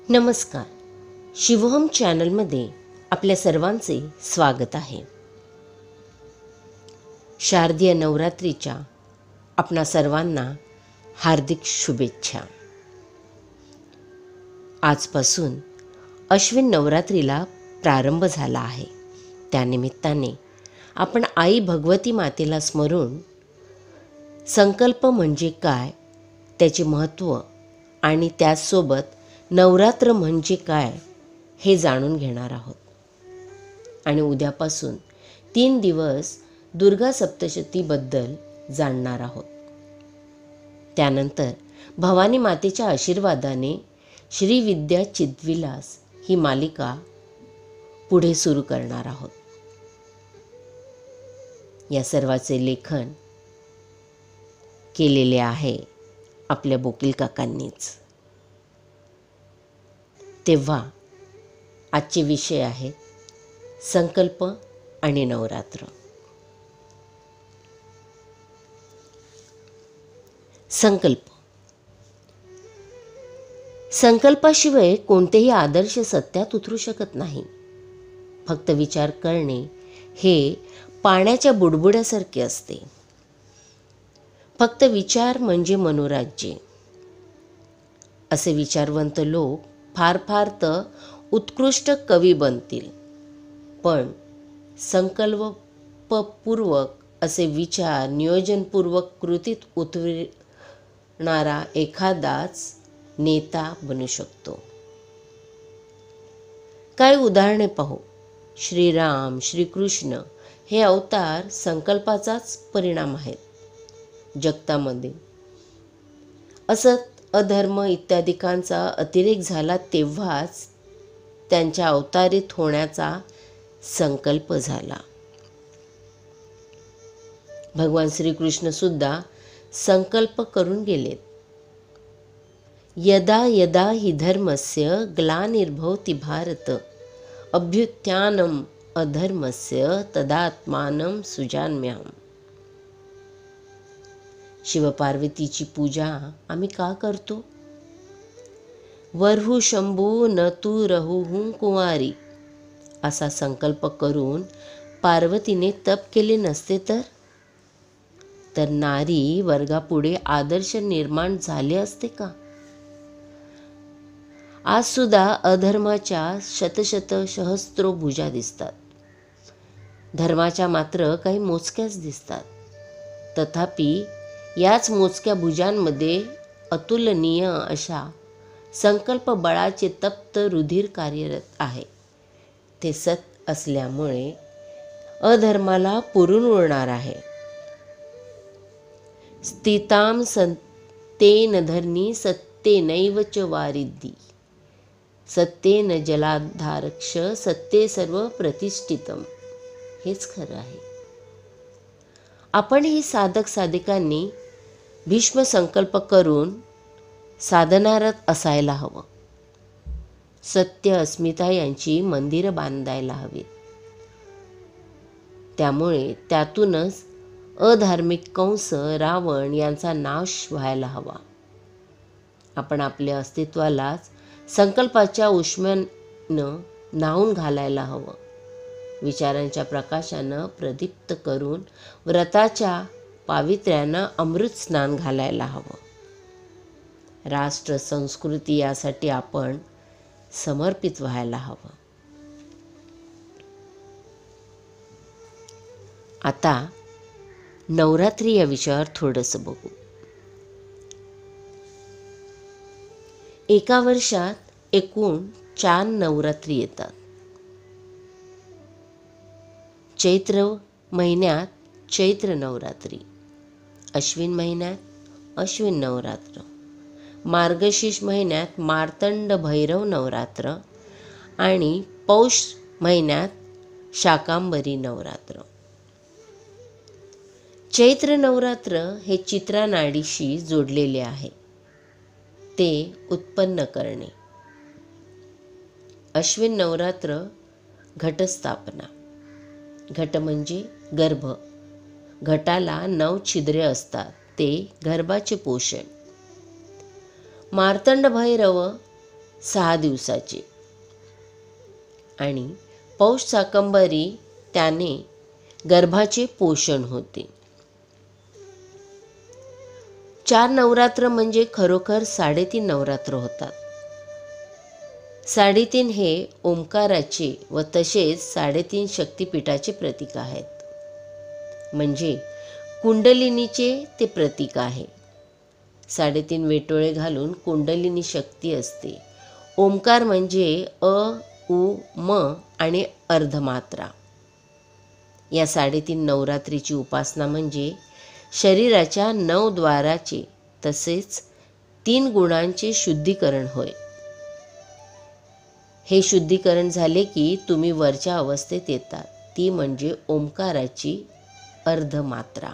नमस्कार. शिवोहम चॅनलमध्ये आपल्या सर्वांचे स्वागत आहे. शारदीय नवरात्रीच्या आपणा सर्वांना हार्दिक शुभेच्छा. आजपासून अश्विन नवरात्रीला प्रारंभ झाला आहे. त्यानिमित्ताने आपण आई भगवती मातेला स्मरून संकल्प म्हणजे काय, त्याचे महत्त्व आणि त्याचसोबत नवरात्र म्हणजे काय हे जाणून घेणार आहोत. आणि उद्यापासून 3 दिवस दुर्गा सप्तशतीबद्दल जाणणार आहोत. त्यानंतर भवानी मातेच्या आशीर्वादाने श्री विद्या चिद्विलास ही मालिका पुढे सुरू करणार आहोत. या सर्वाचे लेखन केलेले आहे आपल्या बोकील काकांनीच. तेव्हा आजचे विषय आहेत संकल्प आणि नवरात्र. संकल्पाशिवाय कोणतेही आदर्श सत्यात उतरू शकत नाही. फक्त विचार करणे हे पाण्याच्या बुडबुड्यासारखे असते. फक्त विचार म्हणजे मनोराज्य. असे विचारवंत लोक फार तर उत्कृष्ट कवी बनतील, पण संकल्पपूर्वक असे विचार नियोजनपूर्वक कृतीत उतरणारा एखादाच नेता बनू शकतो. काही उदाहरणे पाहू. श्रीराम, श्रीकृष्ण हे अवतार संकल्पाचाच परिणाम आहेत. जगतामध्ये असत अधर्म इत्यादिकांचा अतिरेक झाला तेव्हाच त्यांच्या अवतारित होण्याचा संकल्प झाला. भगवान श्रीकृष्ण सुद्धा संकल्प करून गेलेत. यदा यदा हि धर्मस्य ग्लानिर्भवति भारत अभ्युत्थानम् अधर्मस्य तदात्मानं सुजाम्यहम्. शिवपार्वतीची पूजा आम्ही का करतो? वरहू शंभू न तू रहू कुंवारी असा संकल्प करून पार्वतीने तप केले नसते तर नारी वर्गापुढे आदर्श निर्माण झाले असते का? आज सुद्धा अधर्माच्या शतशत सहस्त्रो भुजा दिसतात. धर्माच्या मात्र काही मोजक्याच दिसतात. तथापि याच मोजक्या भुजांमध्ये अतुलनीय अशा संकल्प बळाचे तप्त रुधिर कार्यरत आहे. ते सत असल्यामुळे अधर्माला पुरून उरणार आहे. स्थिताम सत्तेन धरणी सत्तेनैव च वारिधी सत्तेन जलाधारक्ष सत्ते सर्व प्रतिष्ठितम. हेच खरं आहे. आपणही साधक साधिकांनी भीष्म संकल्प करून साधनारत असायला हवं. सत्य अस्मिता यांची मंदिरं बांधायला हवीत. त्यामुळे त्यातूनच अधार्मिक कंस रावण यांचा नाश व्हायला हवा. आपण आपल्या अस्तित्वालाच संकल्पाच्या उष्म्यानं न्हाऊन घालायला हवं. विचारांच्या प्रकाशानं प्रदीप्त करून व्रताच्या पावित्र्यानं अमृत स्नान घालायला हवं. राष्ट्र संस्कृती यासाठी आपण समर्पित व्हायला हवं. आता नवरात्री या विषयावर थोडंसं बघू. एका वर्षात एकूण 4 नवरात्री येतात. चैत्र महिन्यात चैत्र नवरात्री, अश्विन महिन्यात अश्विन नवरात्र, मार्गशीर्ष महिन्यात मार्तंड भैरव नवरात्र आणि पौष महिन्यात शाकांबरी नवरात्र. चैत्र नवरात्र हे चित्रा नाडीशी जोडलेले आहे. ते उत्पन्न करणे. अश्विन नवरात्र घटस्थापना. घट म्हणजे गर्भ. घटाला 9 छिद्रे असतात. ते गर्भाचे पोषण. मार्तंड भैरव 6 दिवसाचे आणि पौष शाकंभरी त्याने गर्भाचे पोषण होते. 4 नवरात्र म्हणजे खरोखर 3.5 नवरात्र होतात. 3.5 हे ओंकाराचे व तसेच 3.5 शक्तिपीठाचे प्रतीक आहेत. म्हणजे कुंडलिनीचे ते प्रतीक आहे. 3.5 वेटोळे घालून कुंडलिनी शक्ती असते. ओंकार म्हणजे अ, उ, म आणि अर्धमात्रा. या 3.5 नवरात्रीची उपासना म्हणजे शरीराच्या 9 द्वाराचे तसेच 3 गुणांचे शुद्धीकरण होय. हे शुद्धीकरण झाले की तुम्ही वरच्या अवस्थेत येतात, ती म्हणजे ओंकाराची अर्धमात्रा.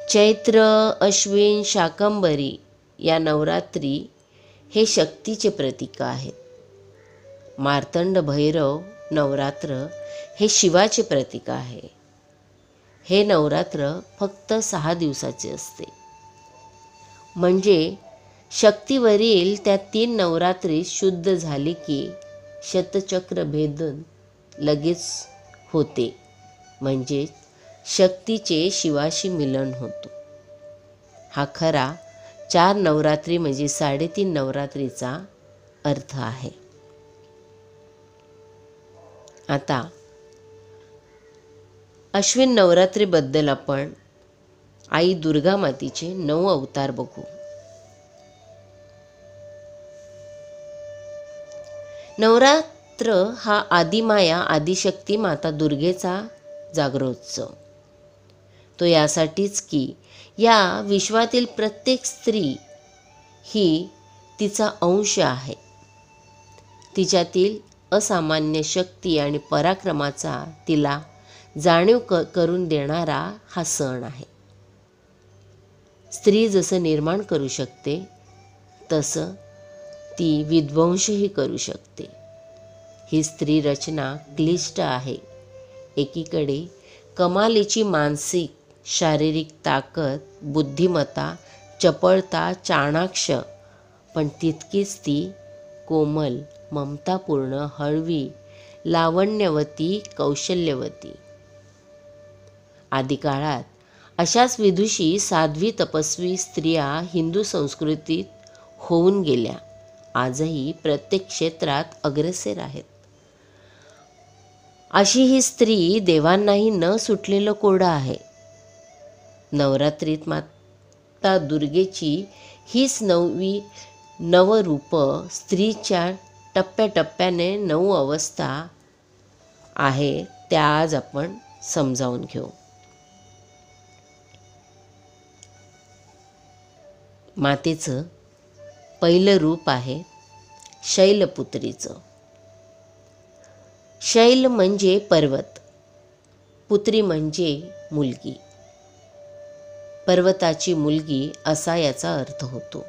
चैत्र, अश्विन, शाकंभरी या नवरात्री हे शक्तीचे प्रतीक आहेत. मार्तंड भैरव नवरात्र हे शिवाचे प्रतीक आहे. हे नवरात्र फक्त 6 दिवसाचे असते. म्हणजे शक्तीवरील त्या 3 नवरात्री शुद्ध झाली की शतचक्र भेदन लगेच होते. म्हणजे शक्तीचे शिवाशी मिलन होतो. हा खरा 4 नवरात्री म्हणजे 3.5 नवरात्रीचा अर्थ आहे. आता अश्विन नवरात्रीबद्दल आपण आई दुर्गा मातेचे 9 अवतार बघू. नवरात्र हा आदिमाया आदिशक्ती माता दुर्गेचा जागरोत्सव. तो यासाठीच की या विश्वातील प्रत्येक स्त्री ही तिचा अंश आहे. तिच्यातील असामान्य शक्ती आणि पराक्रमाचा तिला जाणीव करून देणारा हा सण आहे. स्त्री जसं निर्माण करू शकते तसं ती विध्वंसही करू शकते. ही स्त्री रचना क्लिष्ट आहे. एकीकडे कमालीची मानसिक शारीरिक ताकद, बुद्धिमत्ता, चपळता, चाणाक्ष, पण तितकीच ती कोमल, ममतापूर्ण, हळवी, लावण्यवती, कौशल्यवती. आदिकाळात अशाच विदुषी, साध्वी, तपस्वी स्त्रिया हिंदू संस्कृतीत होऊन गेल्या. आजही प्रत्येक क्षेत्रात अग्रेसर आहेत. अशी ही स्त्री देवांनाही न सुटलेलं कोडं आहे. नवरात्रीत माता दुर्गेची हीच 9वी नवरूप स्त्रीच्या टप्प्याटप्प्याने 9 अवस्था आहे, त्या आज आपण समजावून घेऊ. मातेचं पहिलं रूप आहे शैलपुत्रीचं. शैल म्हणजे पर्वत, पुत्री म्हणजे मुलगी, पर्वताची मुलगी असा याचा अर्थ होतो.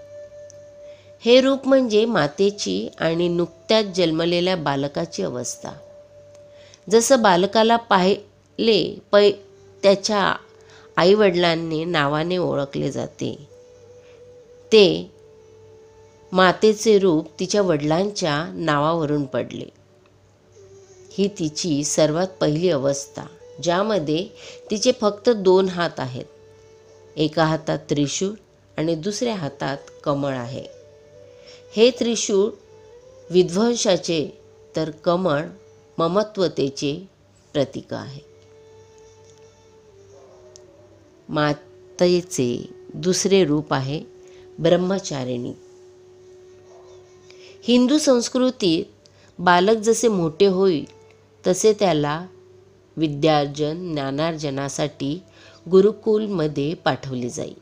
हे रूप म्हणजे मातेची आणि नुकत्याच जन्मलेल्या बालकाची अवस्था. जसं बालकाला पाहिले त्याच्या आईवडिलांनी नावाने ओळखले जाते, ते मातेचे रूप तिच्या वडिलांच्या नावावरून पडले. ही तिची सर्वात पहिली अवस्था, ज्यामध्ये तिचे फक्त 2 हात आहेत. एका हातात त्रिशूळ आणि दुसऱ्या हातात कमळ आहे. हे त्रिशूळ विध्वंसाचे तर कमळ ममत्वतेचे प्रतीक आहे. मातेचे दुसरे रूप आहे ब्रह्मचारिणी. हिंदू संस्कृतीत बालक जसे मोठे होईल तसे त्याला विद्यार्जन, ज्ञानार्जनासाठी गुरुकुलमध्ये पाठवले जाईल.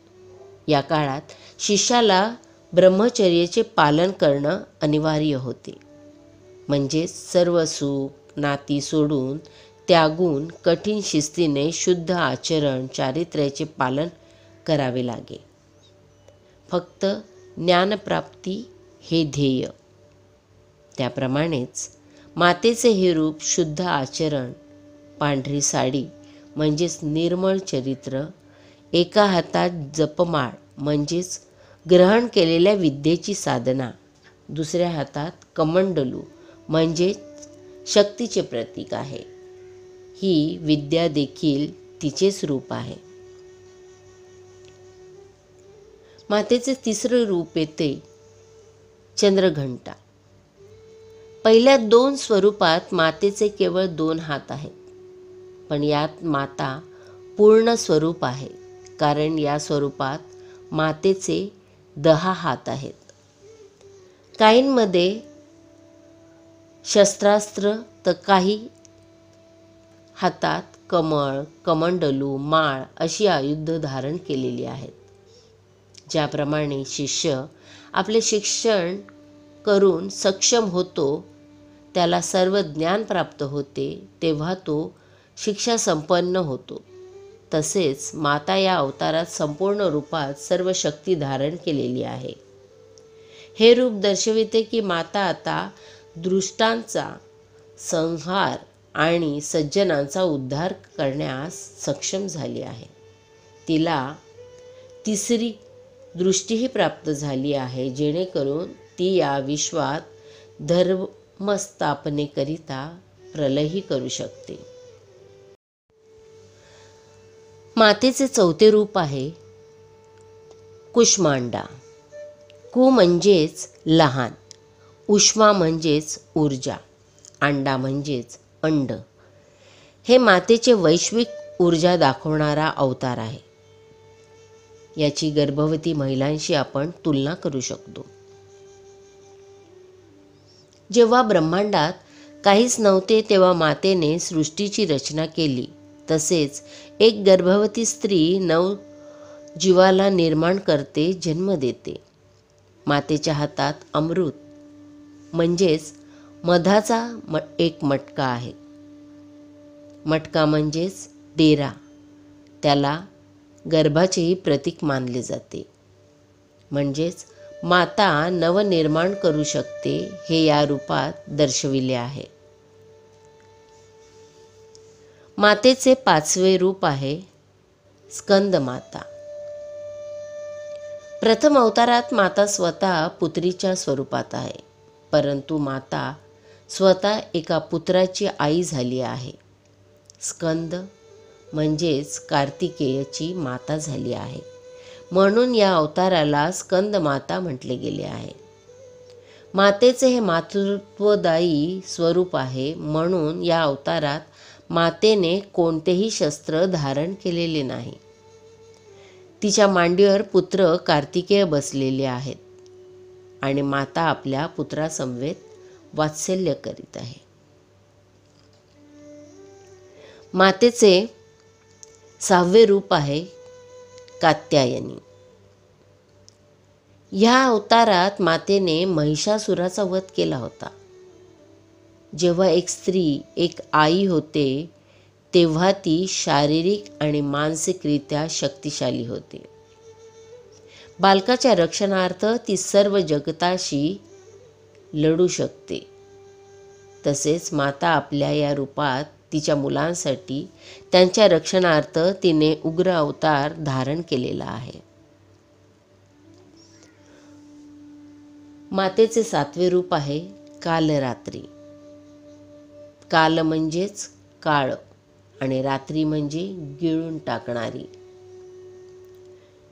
या काळात शिष्याला ब्रह्मचर्याचे पालन करणं अनिवार्य होते. म्हणजे सर्व सुख नाती सोडून, त्यागून कठीण शिस्तीने शुद्ध आचरण, चारित्र्याचे पालन करावे लागे. फक्त ज्ञानप्राप्ती हे ध्येय. त्याप्रमाणेच मातेचे हे रूप शुद्ध आचरण, पांढरी साडी म्हणजेच निर्मळ चरित्र, एका हातात जपमाळ म्हणजेच ग्रहण केलेल्या विद्येची साधना. दुसऱ्या हातात कमंडलू म्हणजे शक्तीचे प्रतीक आहे. ही विद्या देखील तिचेच रूप आहे. मातेचे तिसरे रूप येते चंद्रघंटा. पहिल्या 2 स्वरूपात मातेचे केवळ 2 हात आहेत, पण यात माता पूर्ण स्वरूप आहे, कारण या स्वरूपात मातेचे 10 हात आहेत. काहींमध्ये शस्त्रास्त्र तर काही हातात कमळ, कमंडलू, माळ अशी आयुध धारण केलेली आहेत. ज्याप्रमाणे शिष्य आपले शिक्षण करून सक्षम होतो, त्याला सर्व ज्ञान प्राप्त होते, तेव्हा तो शिक्षा संपन्न होतो. तसेच माता या अवतारात संपूर्ण रूपात सर्व शक्ती धारण केलेली आहे. हे रूप दर्शविते की माता आता दुष्टांचा संहार आणि सज्जनांचा उद्धार करण्यास सक्षम झाली आहे. तिला तिसरी दृष्टीही प्राप्त झाली आहे, जेणेकरून ती या विश्वात धर्मस्थापनेकरिता प्रलयही करू शकते. मातेचे चौथे रूप आहे कुष्मांडा. कु म्हणजेच लहान, उष्मा म्हणजेच ऊर्जा, अंडा म्हणजेच अंड. हे मातेचे वैश्विक ऊर्जा दाखवणारा अवतार आहे. याची गर्भवती महिलांशी आपण तुलना करू शकतो. जेव्हा ब्रह्मांडात काहीच नव्हते, तेव्हा मातेने सृष्टीची रचना केली. तसेच एक गर्भवती स्त्री जीवाला निर्माण करते, जन्म देते. मातेच्या हातात अमृत म्हणजेच मधाचा एक मटका आहे. मटका म्हणजेच डेरा. त्याला गर्भाचेही प्रतीक मानले जाते. म्हणजेच माता नवनिर्माण करू शकते, हे या रूपात दर्शविले आहे. मातेचे 5वे रूप आहे स्कंदमाता. प्रथम अवतारात माता स्वतः पुत्रीच्या स्वरूपात आहे, परंतु माता स्वतः एका पुत्राची आई झाली आहे. स्कंद म्हणजेच कार्तिकेयची माता झाली आहे, म्हणून या अवताराला स्कंदमाता म्हटले गेले आहे. मातेचे हे मातृत्वदायी स्वरूप आहे, म्हणून या अवतारात मातेने कोणतेही शस्त्र धारण केलेले नाही. तिच्या मांडीवर पुत्र कार्तिकेय बसलेले आहेत आणि माता आपल्या पुत्रासमवेत वात्सल्य करीत आहे. मातेचे 6वे रूप आहे कात्यायनी. ह्या अवतारात मातेने महिषासुराचा वध केला होता. जेव्हा एक स्त्री एक आई होते, तेव्हा ती शारीरिक आणि मानसिकरित्या शक्तिशाली होते. बालकाच्या रक्षणार्थ ती सर्व जगताशी लढू शकते. तसेच माता आपल्या या रूपात तिच्या मुलांसाठी त्यांच्या रक्षणार्थ तिने उग्र अवतार धारण केलेला आहे. मातेचे 7वे रूप आहे कालरात्री. काल म्हणजेच काळ आणि रात्री म्हणजे गिळून टाकणारी.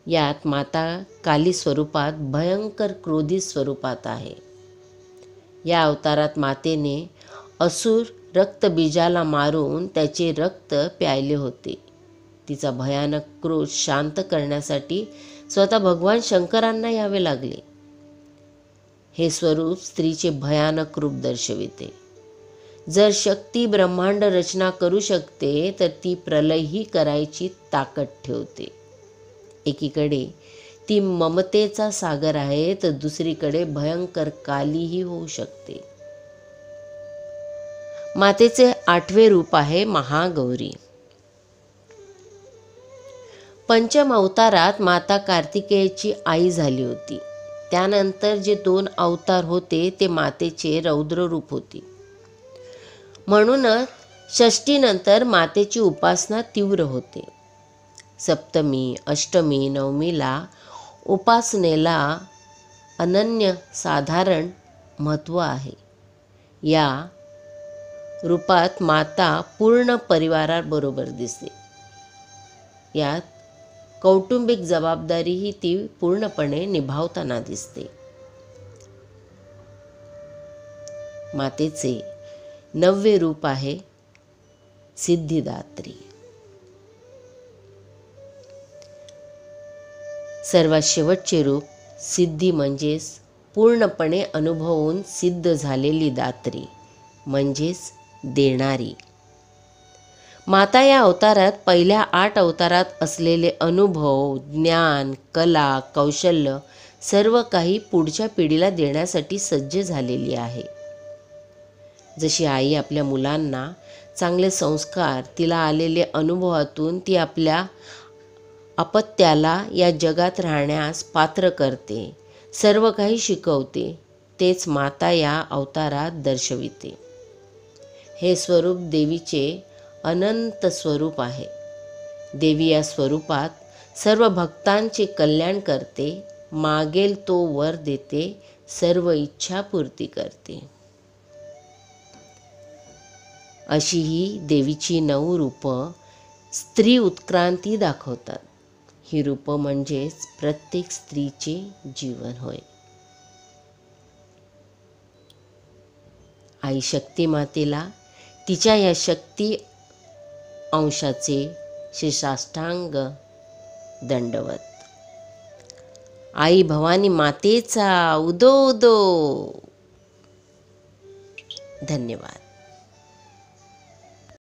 यात माता काली स्वरूपात भयंकर क्रोधी स्वरूपात आहे. या अवतारात मातेने असुर रक्तबीजाला मारून त्याचे रक्त प्यायले होते. तिचा भयानक क्रोध शांत करण्यासाठी स्वतः भगवान शंकरांना यावे लागले. हे स्वरूप स्त्रीचे भयानक रूप दर्शविते. जर शक्ती ब्रह्मांड रचना करू शकते, तर ती प्रलयही करायची ताकद ठेवते. एकीकडे ती ममतेचा सागर आहे, तर दुसरीकडे भयंकर कालीही होऊ शकते. मातेचे 8वे रूप आहे महागौरी. पंचम अवतारात माता कार्तिकेयची आई झाली होती. त्यानंतर जे 2 अवतार होते ते मातेचे रौद्र रूप होते. म्हणूनच षष्टीनंतर मातेची उपासना तीव्र होते. सप्तमी, अष्टमी, नवमीला उपासनेला अनन्य साधारण महत्त्व आहे. या रूपात माता पूर्ण परिवाराबरोबर दिसते. यात कौटुंबिक जबाबदारीही ती पूर्णपणे निभावताना दिसते. मातेचे 9वे रूप आहे सिद्धिदात्री. सर्वात शेवटचे रूप सिद्धी म्हणजेच पूर्णपणे अनुभवून सिद्ध झालेली दात्री म्हणजेच देणारी. माता या अवतारात पहिल्या 8 अवतारात असलेले अनुभव, ज्ञान, कला, कौशल्य सर्व काही पुढच्या पिढीला देण्यासाठी सज्ज झालेली आहे. जशी आई आपल्या मुलांना चांगले संस्कार, तिला आलेले अनुभवातून ती आपल्या अपत्याला या जगात राहण्यास पात्र करते, सर्व काही शिकवते, तेच माता या अवतारात दर्शविते. हे स्वरूप देवीचे अनंत स्वरूप आहे. देवी या स्वरूपात सर्व भक्तांचे कल्याण करते, मागेल तो वर देते, सर्व इच्छा पूर्ती करते. अशी ही देवीची 9 रूपं स्त्री उत्क्रांती दाखवतात. ही रूपं म्हणजेच प्रत्येक स्त्रीचे जीवन होय. आई शक्ती मातेला तिच्या या शक्ती अंशाचे साष्टांग दंडवत. आई भवानी मातेचा उदो उदो. धन्यवाद.